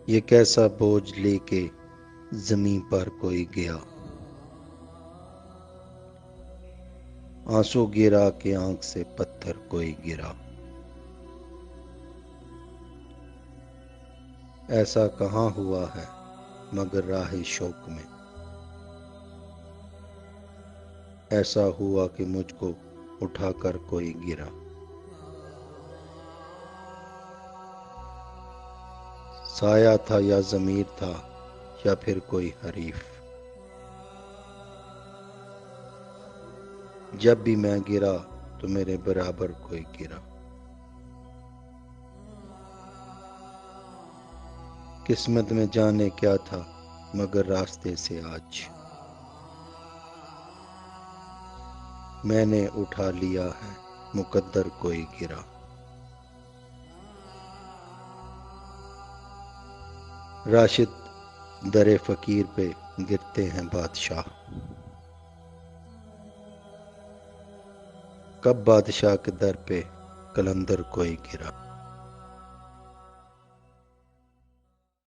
ये कैसा बोझ लेके जमीन पर कोई गया, आंसू गिरा के आंख से पत्थर कोई गिरा। ऐसा कहाँ हुआ है मगर राह शौक में, ऐसा हुआ कि मुझको उठाकर कोई गिरा। साया था या जमीर था या फिर कोई हरीफ, जब भी मैं गिरा तो मेरे बराबर कोई गिरा। किस्मत में जाने क्या था मगर रास्ते से आज मैंने उठा लिया है, मुकद्दर कोई गिरा। राशिद दरे फकीर पे गिरते हैं बादशाह, कब बादशाह के दर पे कलंदर कोई गिरा।